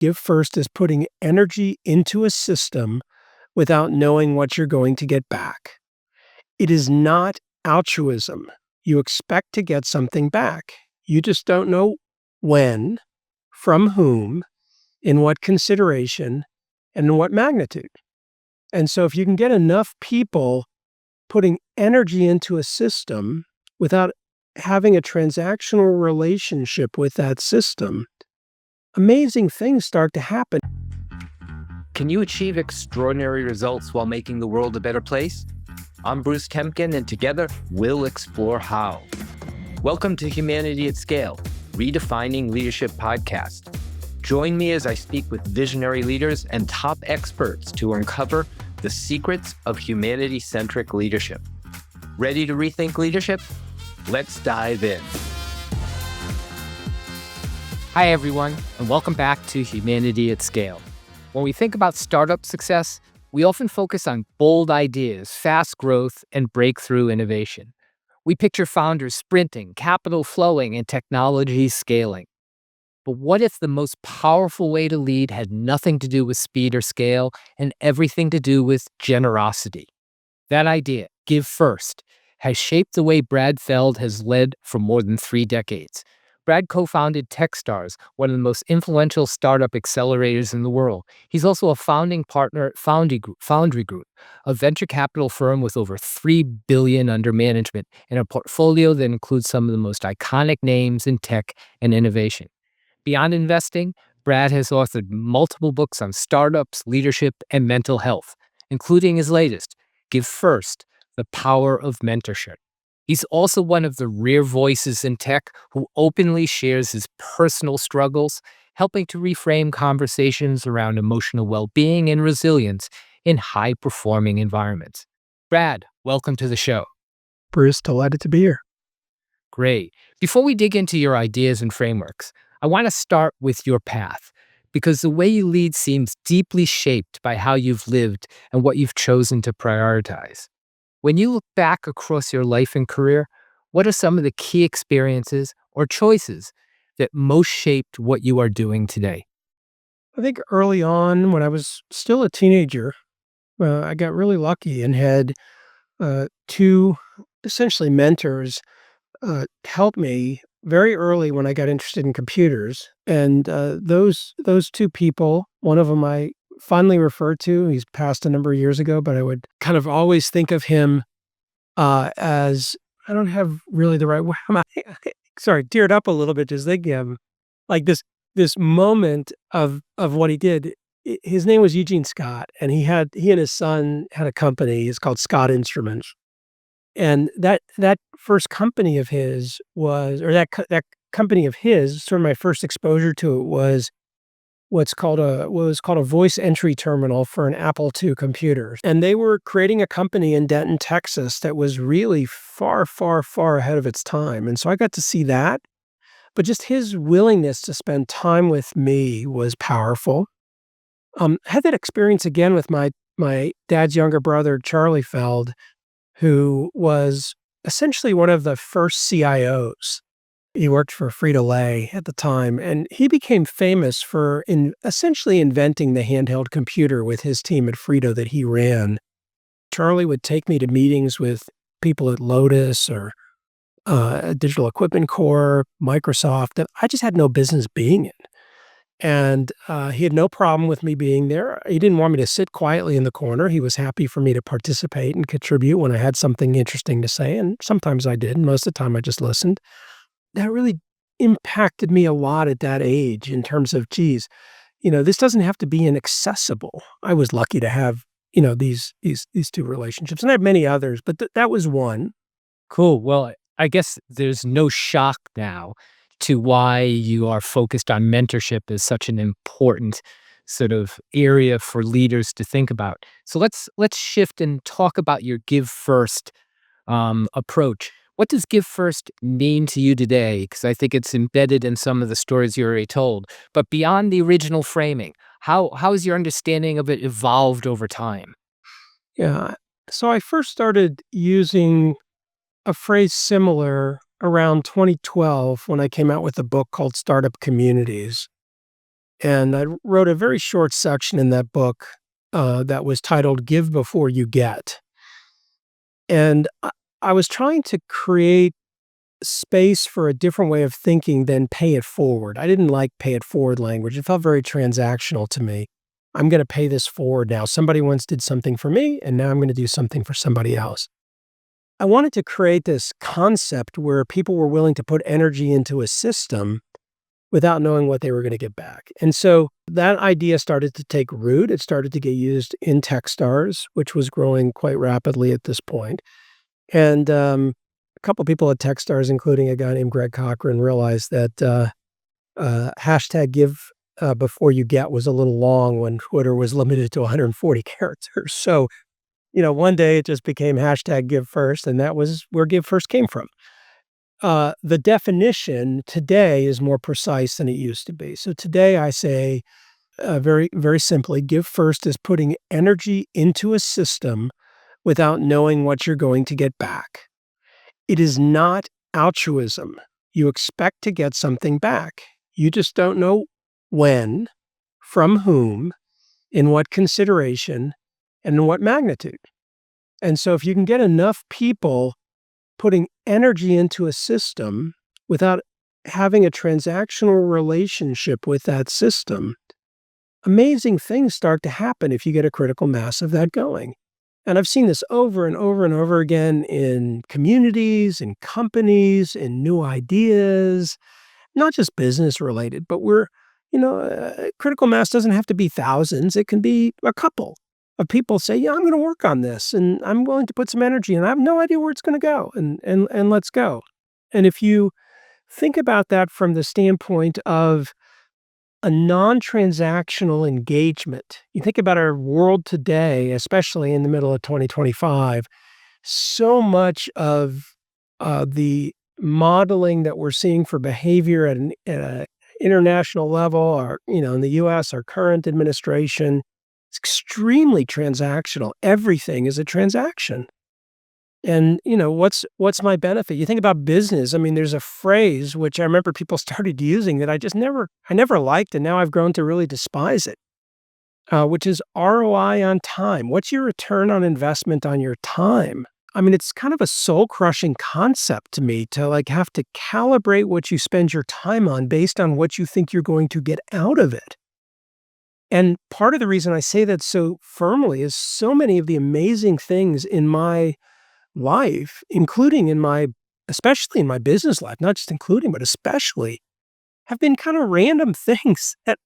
Give first is putting energy into a system without knowing what you're going to get back. It is not altruism. You expect to get something back. You just don't know when, from whom, in what consideration, and in what magnitude. And so if you can get enough people putting energy into a system without having a transactional relationship with that system, amazing things start to happen. Can you achieve extraordinary results while making the world a better place? I'm Bruce Temkin, and together we'll explore how. Welcome to Humanity at Scale, Redefining Leadership podcast. Join me as I speak with visionary leaders and top experts to uncover the secrets of humanity-centric leadership. Ready to rethink leadership? Let's dive in. Hi, everyone, and welcome back to Humanity at Scale. When we think about startup success, we often focus on bold ideas, fast growth, and breakthrough innovation. We picture founders sprinting, capital flowing, and technology scaling. But what if the most powerful way to lead had nothing to do with speed or scale and everything to do with generosity? That idea, give first, has shaped the way Brad Feld has led for more than 3 decades. Brad co-founded Techstars, one of the most influential startup accelerators in the world. He's also a founding partner at Foundry Group, a venture capital firm with over $3 billion under management and a portfolio that includes some of the most iconic names in tech and innovation. Beyond investing, Brad has authored multiple books on startups, leadership, and mental health, including his latest, Give First, The Power of Mentorship. He's also one of the rare voices in tech who openly shares his personal struggles, helping to reframe conversations around emotional well-being and resilience in high-performing environments. Brad, welcome to the show. Bruce, delighted to be here. Great. Before we dig into your ideas and frameworks, I want to start with your path, because the way you lead seems deeply shaped by how you've lived and what you've chosen to prioritize. When you look back across your life and career, what are some of the key experiences or choices that most shaped what you are doing today? I think early on, when I was still a teenager, I got really lucky and had two essentially mentors help me very early when I got interested in computers. And those two people, one of them I fondly refer to, he's passed a number of years ago, but I would kind of always think of him as, I don't have really the right word. Sorry, teared up a little bit just thinking of him. Like this moment of what he did. His name was Eugene Scott, and he and his son had a company. It's called Scott Instruments. And that first company of his was, or that company of his, sort of my first exposure to it was what was called a voice entry terminal for an Apple II computer. And they were creating a company in Denton, Texas that was really far, far, far ahead of its time. And so I got to see that. But just his willingness to spend time with me was powerful. I had that experience again with my dad's younger brother, Charlie Feld, who was essentially one of the first CIOs. He worked for Frito-Lay at the time, and he became famous for essentially inventing the handheld computer with his team at Frito that he ran. Charlie would take me to meetings with people at Lotus or Digital Equipment Corp, Microsoft, that I just had no business being in. And he had no problem with me being there. He didn't want me to sit quietly in the corner. He was happy for me to participate and contribute when I had something interesting to say. And sometimes I did. Most of the time I just listened. That really impacted me a lot at that age in terms of, geez, this doesn't have to be inaccessible. I was lucky to have, these two relationships. And I have many others, but that was one. Cool. Well, I guess there's no shock now to why you are focused on mentorship as such an important sort of area for leaders to think about. So let's shift and talk about your give first approach. What does give first mean to you today? Because I think it's embedded in some of the stories you already told. But beyond the original framing, how has your understanding of it evolved over time? Yeah. So I first started using a phrase similar around 2012 when I came out with a book called Startup Communities. And I wrote a very short section in that book that was titled Give Before You Get. And I was trying to create space for a different way of thinking than pay it forward. I didn't like pay it forward language. It felt very transactional to me. I'm going to pay this forward now. Somebody once did something for me, and now I'm going to do something for somebody else. I wanted to create this concept where people were willing to put energy into a system without knowing what they were going to get back. And so that idea started to take root. It started to get used in Techstars, which was growing quite rapidly at this point. And a couple of people at Techstars, including a guy named Greg Cochran, realized that hashtag give before you get was a little long when Twitter was limited to 140 characters. So, one day it just became hashtag give first, and that was where give first came from. The definition today is more precise than it used to be. So today I say very, very simply, give first is putting energy into a system without knowing what you're going to get back. It is not altruism. You expect to get something back. You just don't know when, from whom, in what consideration, and in what magnitude. And so if you can get enough people putting energy into a system without having a transactional relationship with that system, amazing things start to happen if you get a critical mass of that going. And I've seen this over and over and over again in communities, in companies, in new ideas, not just business related, but critical mass doesn't have to be thousands. It can be a couple of people say, yeah, I'm going to work on this and I'm willing to put some energy and I have no idea where it's going to go and let's go. And if you think about that from the standpoint of a non-transactional engagement, you think about our world today, especially in the middle of 2025, so much of the modeling that we're seeing for behavior at an international level, or in the U.S., our current administration, it's extremely transactional. Everything is a transaction. And what's my benefit? You think about business. I mean, there's a phrase which I remember people started using that I never liked, and now I've grown to really despise it, which is ROI on time. What's your return on investment on your time? I mean, it's kind of a soul-crushing concept to me to have to calibrate what you spend your time on based on what you think you're going to get out of it. And part of the reason I say that so firmly is so many of the amazing things in my life, especially in my business life, not just including, but especially, have been kind of random things that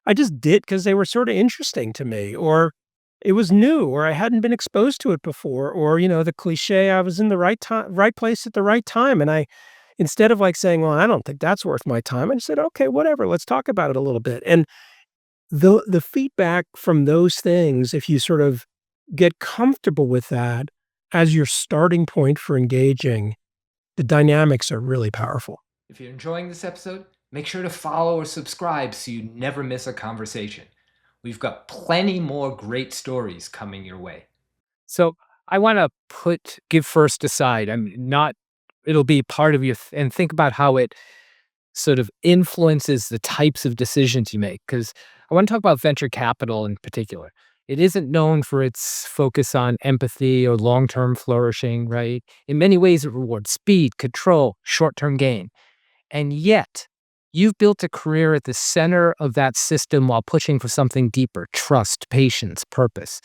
I just did because they were sort of interesting to me, or it was new, or I hadn't been exposed to it before, or, the cliche, I was in the right time, right place at the right time. And instead of saying, well, I don't think that's worth my time, I just said, okay, whatever, let's talk about it a little bit. And the feedback from those things, if you sort of get comfortable with that as your starting point for engaging, the dynamics are really powerful. If you're enjoying this episode, make sure to follow or subscribe so you never miss a conversation. We've got plenty more great stories coming your way. So I want to put give first aside. It'll be part of you and think about how it sort of influences the types of decisions you make. Because I want to talk about venture capital in particular. It isn't known for its focus on empathy or long-term flourishing, right? In many ways, it rewards speed, control, short-term gain. And yet, you've built a career at the center of that system while pushing for something deeper: trust, patience, purpose.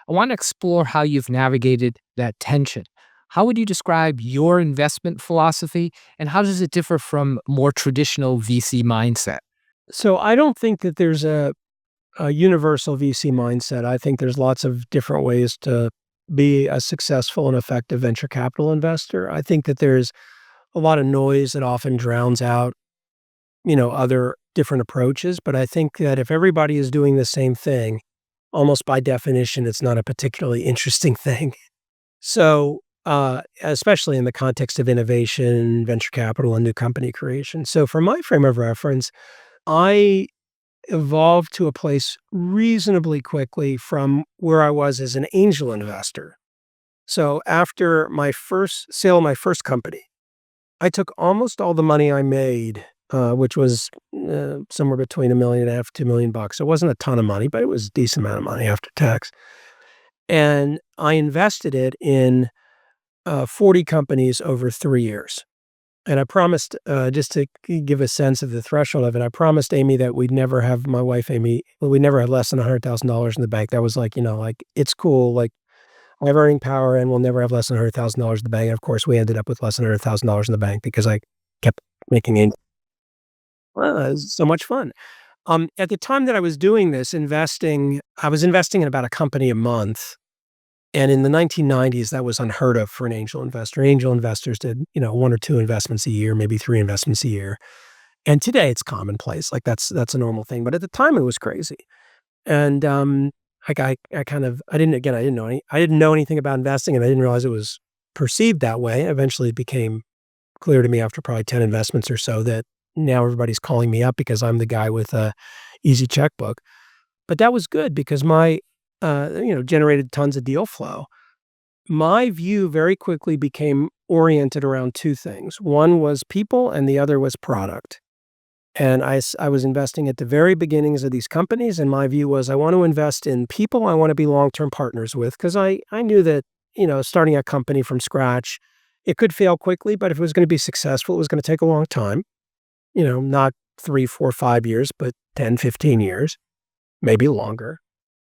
I want to explore how you've navigated that tension. How would you describe your investment philosophy, and how does it differ from more traditional VC mindset? So I don't think that there's a universal VC mindset. I think there's lots of different ways to be a successful and effective venture capital investor. I think that there's a lot of noise that often drowns out, other different approaches. But I think that if everybody is doing the same thing, almost by definition, it's not a particularly interesting thing. So, especially in the context of innovation, venture capital, and new company creation. So for my frame of reference, I evolved to a place reasonably quickly from where I was as an angel investor. So after my first sale of my first company, I took almost all the money I made which was somewhere between $1.5 million, $2 million. It wasn't a ton of money, but it was a decent amount of money after tax. And I invested it in 40 companies over 3 years. And I promised, just to give a sense of the threshold of it, I promised Amy that we'd never have my wife, Amy, well, we'd never have less than $100,000 in the bank. That was like, like, it's cool. Like, I have earning power and we'll never have less than $100,000 in the bank. And of course, we ended up with less than $100,000 in the bank because I kept making it. Well, it was so much fun. At the time that I was doing this, I was investing in about a company a month. And in the 1990s, that was unheard of for an angel investor. Angel investors did, 1 or 2 investments a year, maybe 3 investments a year. And today it's commonplace. Like that's a normal thing. But at the time it was crazy. And like I didn't know anything about investing, and I didn't realize it was perceived that way. Eventually it became clear to me after probably 10 investments or so that now everybody's calling me up because I'm the guy with a easy checkbook. But that was good because my generated tons of deal flow. My view very quickly became oriented around 2 things. One was people and the other was product. And I was investing at the very beginnings of these companies, and my view was I want to invest in people I want to be long-term partners with because I knew that, starting a company from scratch, it could fail quickly, but if it was going to be successful, it was going to take a long time. Not 3, 4, 5 years, but 10, 15 years, maybe longer.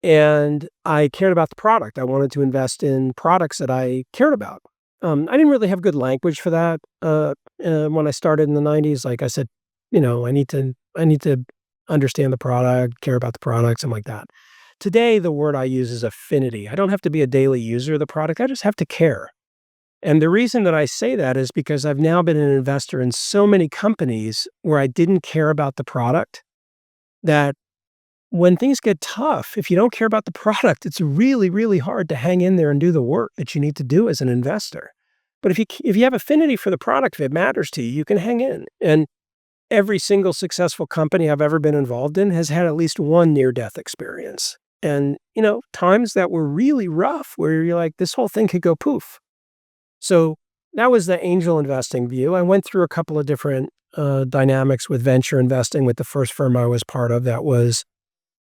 And I cared about the product. I wanted to invest in products that I cared about. I didn't really have good language for that when I started in the 90s. Like I said, I need to understand the product, care about the product, something like that. Today, the word I use is affinity. I don't have to be a daily user of the product. I just have to care. And the reason that I say that is because I've now been an investor in so many companies where I didn't care about the product that when things get tough, if you don't care about the product, it's really, really hard to hang in there and do the work that you need to do as an investor. But if you have affinity for the product, if it matters to you, you can hang in. And every single successful company I've ever been involved in has had at least one near-death experience. And, times that were really rough where you're like, this whole thing could go poof. So that was the angel investing view. I went through a couple of different dynamics with venture investing with the first firm I was part of that was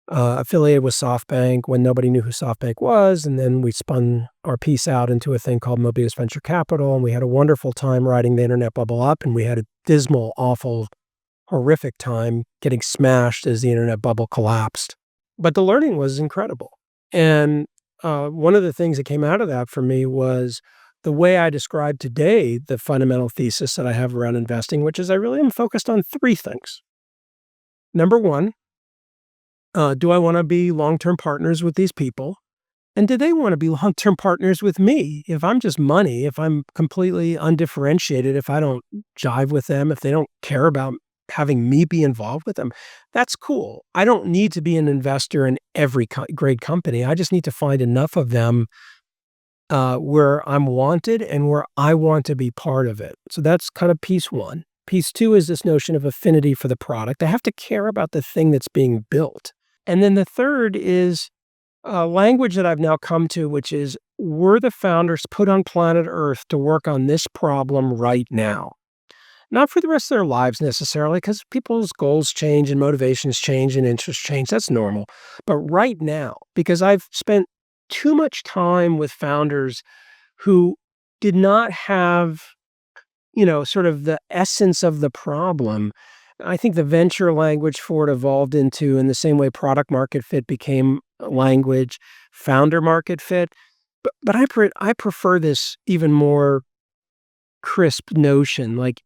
affiliated with SoftBank when nobody knew who SoftBank was. And then we spun our piece out into a thing called Mobius Venture Capital. And we had a wonderful time riding the internet bubble up. And we had a dismal, awful, horrific time getting smashed as the internet bubble collapsed. But the learning was incredible. And one of the things that came out of that for me was the way I describe today the fundamental thesis that I have around investing, which is I really am focused on 3 things. Number 1, do I want to be long-term partners with these people? And do they want to be long-term partners with me? If I'm just money, if I'm completely undifferentiated, if I don't jive with them, if they don't care about having me be involved with them, that's cool. I don't need to be an investor in every great company. I just need to find enough of them where I'm wanted and where I want to be part of it. So that's kind of piece 1. Piece 2 is this notion of affinity for the product. I have to care about the thing that's being built. And then the third is language that I've now come to, which is were the founders put on planet Earth to work on this problem right now? Not for the rest of their lives necessarily, because people's goals change and motivations change and interests change. That's normal. But right now, because I've spent too much time with founders who did not have, sort of the essence of the problem. I think the venture language for it evolved into, in the same way product market fit became language, founder market fit. But I prefer this even more crisp notion. Like,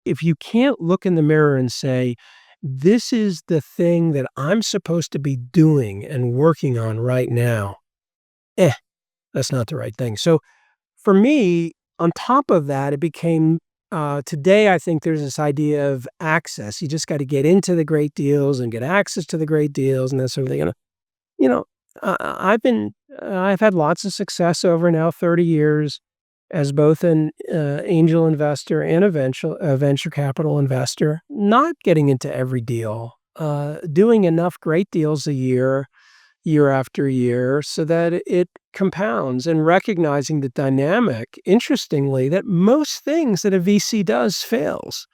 if you can't look in the mirror and say, this is the thing that I'm supposed to be doing and working on right now, that's not the right thing. So for me, on top of that, it became, today I think there's this idea of access. You just got to get into the great deals and get access to the great deals and that sort of thing. And, I've had lots of success over now 30 years as both an angel investor and a venture capital investor, not getting into every deal, doing enough great deals a year after year, so that it compounds, and recognizing the dynamic, interestingly, that most things that a VC does fails.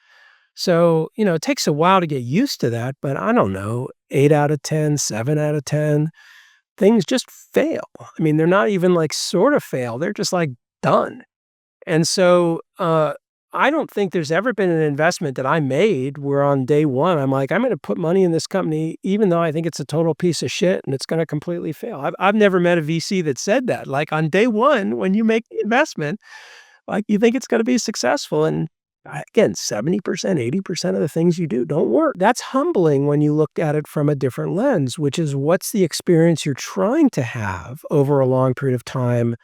So, it takes a while to get used to that, but I don't know, 8 out of 10, 7 out of 10, things just fail. I mean, they're not even like sort of fail, they're just like done. And so, I don't think there's ever been an investment that I made where on day one, I'm like, I'm going to put money in this company, even though I think it's a total piece of shit and it's going to completely fail. I've never met a VC that said that. Like on day one, when you make the investment, like you think it's going to be successful. And again, 70%, 80% of the things you do don't work. That's humbling when you look at it from a different lens, which is what's the experience you're trying to have over a long period of time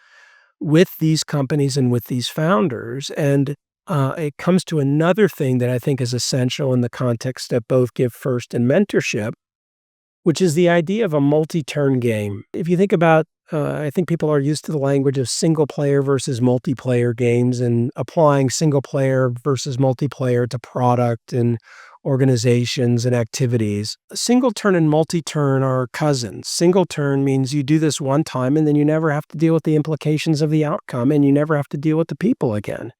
with these companies and with these founders. And it comes to another thing that I think is essential in the context of both Give First and mentorship, which is the idea of a multi-turn game. If you think about, I think people are used to the language of single player versus multiplayer games and applying single player versus multiplayer to product and organizations and activities. Single turn and multi-turn are cousins. Single turn means you do this one time and then you never have to deal with the implications of the outcome and you never have to deal with the people again.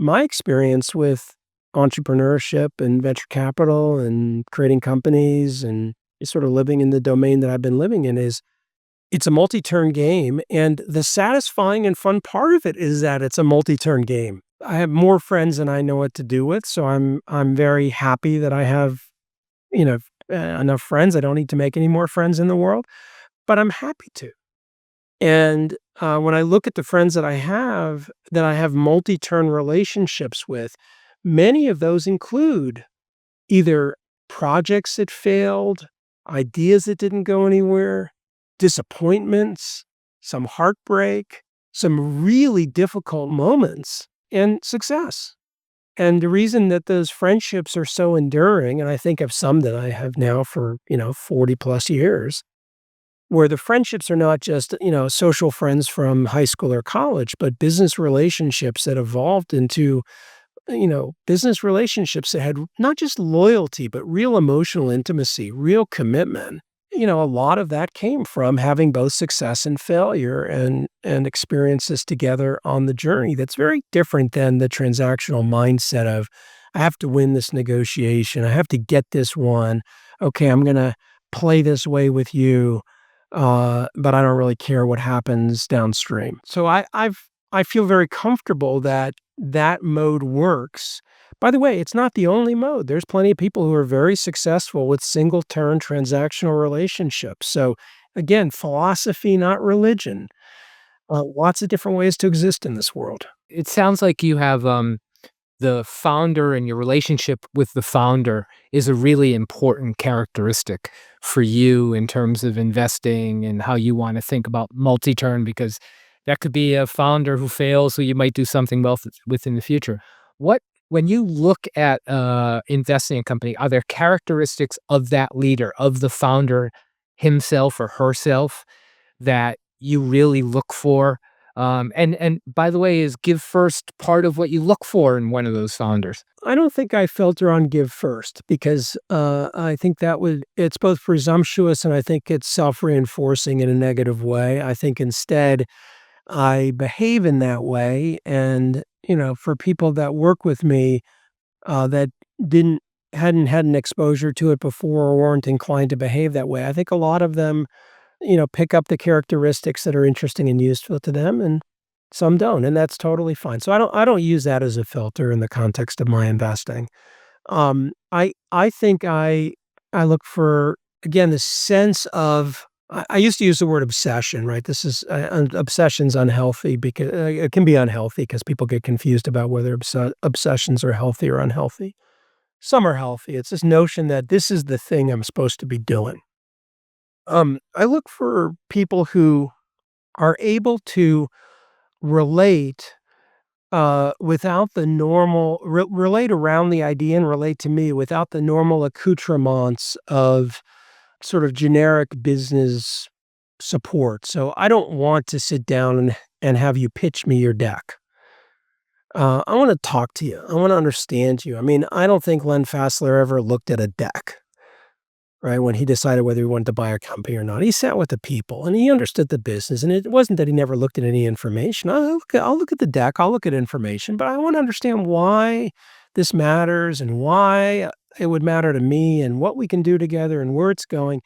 My experience with entrepreneurship and venture capital and creating companies and sort of living in the domain that I've been living in is it's a multi-turn game. And the satisfying and fun part of it is that it's a multi-turn game. I have more friends than I know what to do with. So I'm very happy that I have, you know, enough friends. I don't need to make any more friends in the world, but I'm happy to. And when I look at the friends that I have multi-turn relationships with, many of those include either projects that failed, ideas that didn't go anywhere, disappointments, some heartbreak, some really difficult moments, and success. And the reason that those friendships are so enduring, and I think of some that I have now for, 40 plus years, where the friendships are not just, social friends from high school or college, but business relationships that evolved into, business relationships that had not just loyalty, but real emotional intimacy, real commitment. A lot of that came from having both success and failure and experiences together on the journey. That's very different than the transactional mindset of, I have to win this negotiation. I have to get this one. Okay, I'm going to play this way with you, but I don't really care what happens downstream. So I feel very comfortable that that mode works. By the way, it's not the only mode. There's plenty of people who are very successful with single turn transactional relationships. So again, philosophy, not religion. Lots of different ways to exist in this world. It sounds like you have the founder and your relationship with the founder is a really important characteristic for you in terms of investing and how you want to think about multi-turn, because that could be a founder who fails, who you might do something well with in the future. When you look at investing in a company, are there characteristics of that leader, of the founder himself or herself, that you really look for? And by the way, is Give First part of what you look for in one of those founders? I don't think I filter on Give First because I think it's both presumptuous and I think it's self-reinforcing in a negative way. I think instead I behave in that way. And, for people that work with me that didn't hadn't had an exposure to it before or weren't inclined to behave that way, I think a lot of them, pick up the characteristics that are interesting and useful to them, and some don't, and that's totally fine. So I don't use that as a filter in the context of my investing. I think I look for, again, the sense of I used to use the word obsession, right? This is obsession's unhealthy because it can be unhealthy because people get confused about whether obsessions are healthy or unhealthy. Some are healthy. It's this notion that this is the thing I'm supposed to be doing. I look for people who are able to relate without the normal relate around the idea and relate to me without the normal accoutrements of sort of generic business support. So I don't want to sit down and have you pitch me your deck. I want to talk to you. I want to understand you. I mean, I don't think Len Fassler ever looked at a deck. right? When he decided whether he wanted to buy a company or not, he sat with the people and he understood the business. And it wasn't that he never looked at any information. I'll look at the deck, I'll look at information, but I want to understand why this matters and why it would matter to me and what we can do together and where it's going.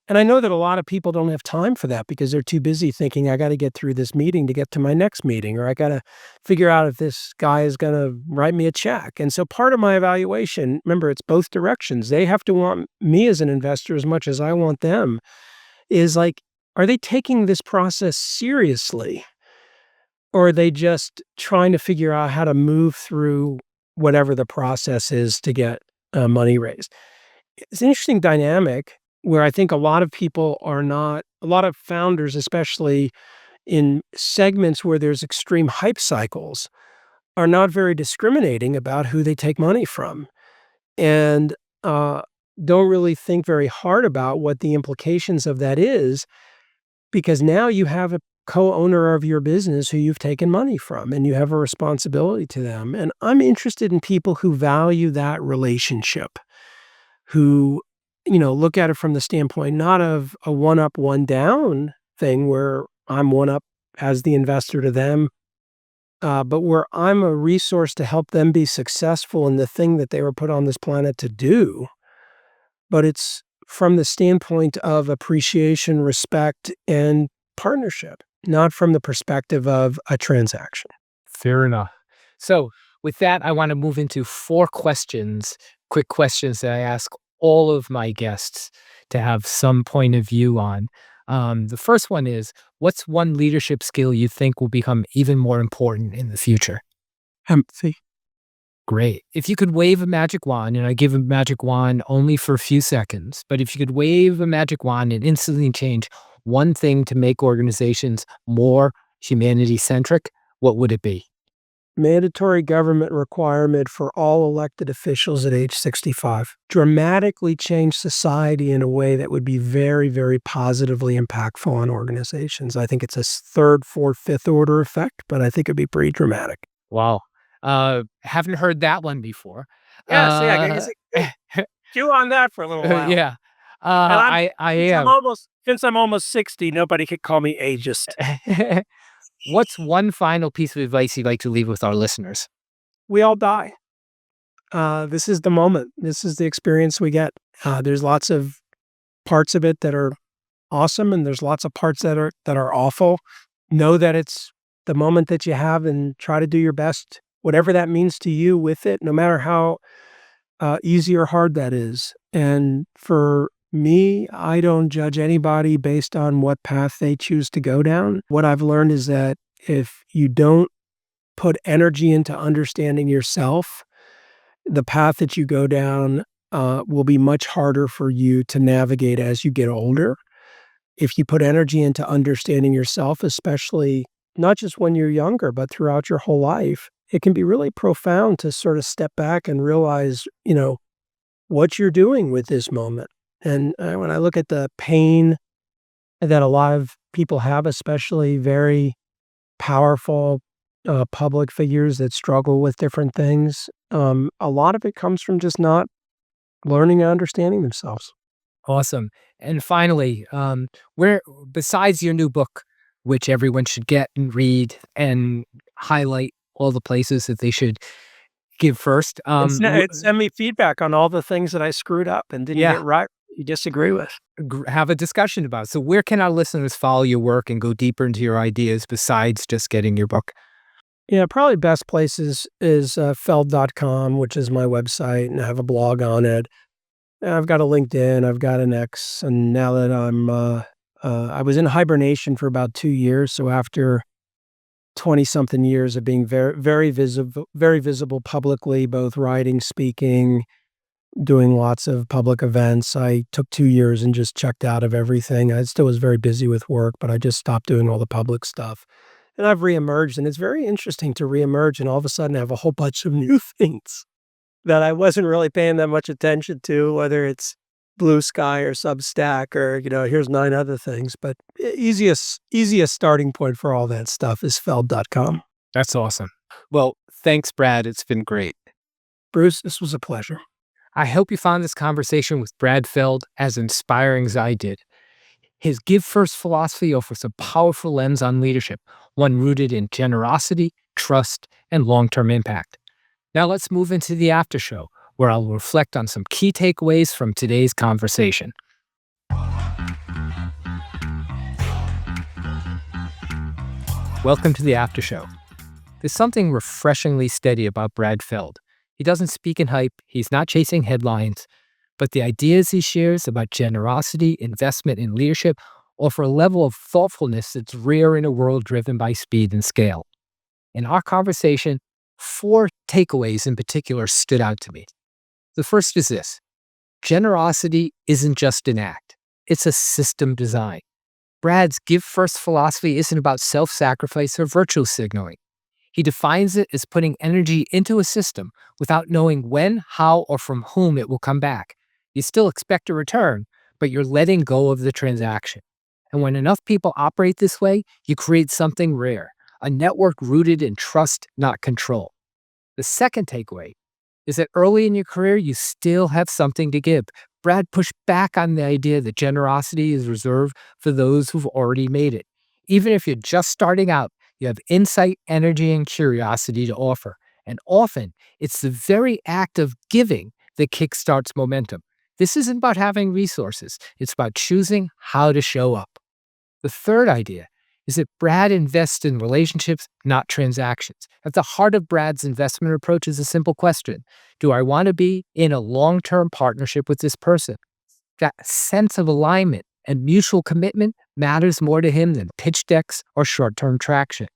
And I know that a lot of people don't have time for that because they're too busy thinking, I got to get through this meeting to get to my next meeting, or I got to figure out if this guy is going to write me a check. And so part of my evaluation, remember, it's both directions. They have to want me as an investor as much as I want them, is like, are they taking this process seriously? Or are they just trying to figure out how to move through whatever the process is to get money raised? It's an interesting dynamic where I think a lot of people are not, a lot of founders, especially in segments where there's extreme hype cycles, are not very discriminating about who they take money from and uh, don't really think very hard about what the implications of that is, because now you have a co-owner of your business who you've taken money from and you have a responsibility to them. And I'm interested in people who value that relationship, who, look at it from the standpoint not of a one up, one down thing where I'm one up as the investor to them, but where I'm a resource to help them be successful in the thing that they were put on this planet to do. But it's from the standpoint of appreciation, respect, and partnership, not from the perspective of a transaction. Fair enough. So, with that, I want to move into 4 questions, quick questions that I ask all of my guests to have some point of view on. The first one is, what's one leadership skill you think will become even more important in the future? Empathy. Great. If you could wave a magic wand, and I give a magic wand only for a few seconds, but if you could wave a magic wand and instantly change one thing to make organizations more humanity centric, what would it be? Mandatory government requirement for all elected officials at age 65. Dramatically change society in a way that would be very, very positively impactful on organizations. I think it's a third, fourth, fifth order effect, but I think it'd be pretty dramatic. Wow. Haven't heard that one before. Yeah, see, I Uh, guess chew on that for a little while. yeah. And I'm I am. since I'm almost 60, nobody could call me ageist. What's one final piece of advice you'd like to leave with our listeners? We all die. This is the moment. This is the experience we get. There's lots of parts of it that are awesome, and there's lots of parts that are awful. Know that it's the moment that you have, and try to do your best, whatever that means to you, with it, no matter how easy or hard that is. And for me, I don't judge anybody based on what path they choose to go down. What I've learned is that if you don't put energy into understanding yourself, the path that you go down will be much harder for you to navigate as you get older. If you put energy into understanding yourself, especially not just when you're younger, but throughout your whole life, it can be really profound to sort of step back and realize, what you're doing with this moment. And when I look at the pain that a lot of people have, especially very powerful public figures that struggle with different things, a lot of it comes from just not learning and understanding themselves. Awesome. And finally, where besides your new book, which everyone should get and read and highlight all the places that they should give first, Send me feedback on all the things that I screwed up and didn't yeah, get right, you disagree with. have a discussion about it. So where can our listeners follow your work and go deeper into your ideas besides just getting your book? Yeah, probably best place is feld.com, which is my website, and I have a blog on it. And I've got a LinkedIn, I've got an X, and now that I was in hibernation for about 2 years, so after 20-something years of being very visible publicly, both writing, speaking, doing lots of public events, I took 2 years and just checked out of everything. I still was very busy with work, but I just stopped doing all the public stuff. And I've reemerged, and it's very interesting to reemerge and all of a sudden have a whole bunch of new things that I wasn't really paying that much attention to, whether it's Blue Sky or Substack or, here's 9 other things. But easiest starting point for all that stuff is feld.com. That's awesome. Well, thanks, Brad. It's been great. Bruce, this was a pleasure. I hope you found this conversation with Brad Feld as inspiring as I did. His Give First philosophy offers a powerful lens on leadership, one rooted in generosity, trust, and long-term impact. Now let's move into the after show, where I'll reflect on some key takeaways from today's conversation. Welcome to the after show. There's something refreshingly steady about Brad Feld. He doesn't speak in hype, he's not chasing headlines, but the ideas he shares about generosity, investment, and leadership offer a level of thoughtfulness that's rare in a world driven by speed and scale. In our conversation, 4 takeaways in particular stood out to me. The first is this: generosity isn't just an act, it's a system design. Brad's Give First philosophy isn't about self-sacrifice or virtue signaling. He defines it as putting energy into a system without knowing when, how, or from whom it will come back. You still expect a return, but you're letting go of the transaction. And when enough people operate this way, you create something rare, a network rooted in trust, not control. The second takeaway is that early in your career, you still have something to give. Brad pushed back on the idea that generosity is reserved for those who've already made it. Even if you're just starting out, you have insight, energy, and curiosity to offer. And often, it's the very act of giving that kickstarts momentum. This isn't about having resources. It's about choosing how to show up. The third idea is that Brad invests in relationships, not transactions. At the heart of Brad's investment approach is a simple question: do I want to be in a long-term partnership with this person? That sense of alignment and mutual commitment matters more to him than pitch decks or short-term traction.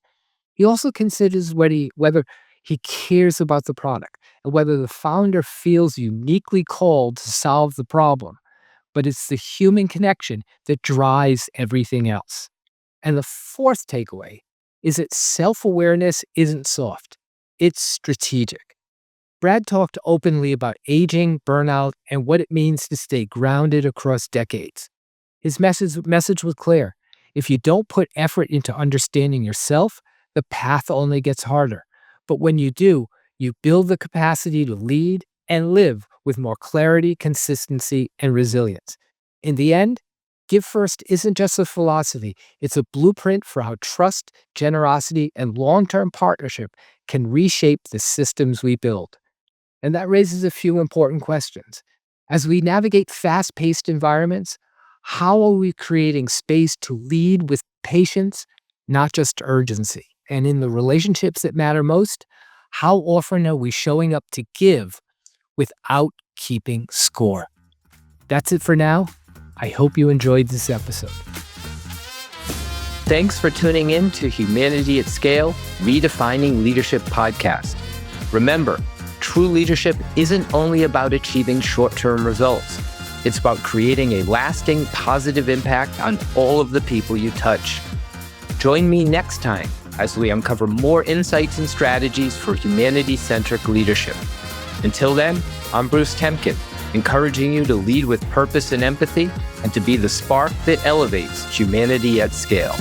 He also considers whether he cares about the product and whether the founder feels uniquely called to solve the problem. But it's the human connection that drives everything else. And the fourth takeaway is that self-awareness isn't soft, it's strategic. Brad talked openly about aging, burnout, and what it means to stay grounded across decades. His message was clear: if you don't put effort into understanding yourself, the path only gets harder. But when you do, you build the capacity to lead and live with more clarity, consistency, and resilience. In the end, Give First isn't just a philosophy, it's a blueprint for how trust, generosity, and long-term partnership can reshape the systems we build. And that raises a few important questions. As we navigate fast-paced environments, how are we creating space to lead with patience, not just urgency? And in the relationships that matter most, how often are we showing up to give without keeping score? That's it for now. I hope you enjoyed this episode. Thanks for tuning in to Humanity at Scale, Redefining Leadership podcast. Remember, true leadership isn't only about achieving short-term results. It's about creating a lasting, positive impact on all of the people you touch. Join me next time as we uncover more insights and strategies for humanity-centric leadership. Until then, I'm Bruce Temkin, encouraging you to lead with purpose and empathy and to be the spark that elevates humanity at scale.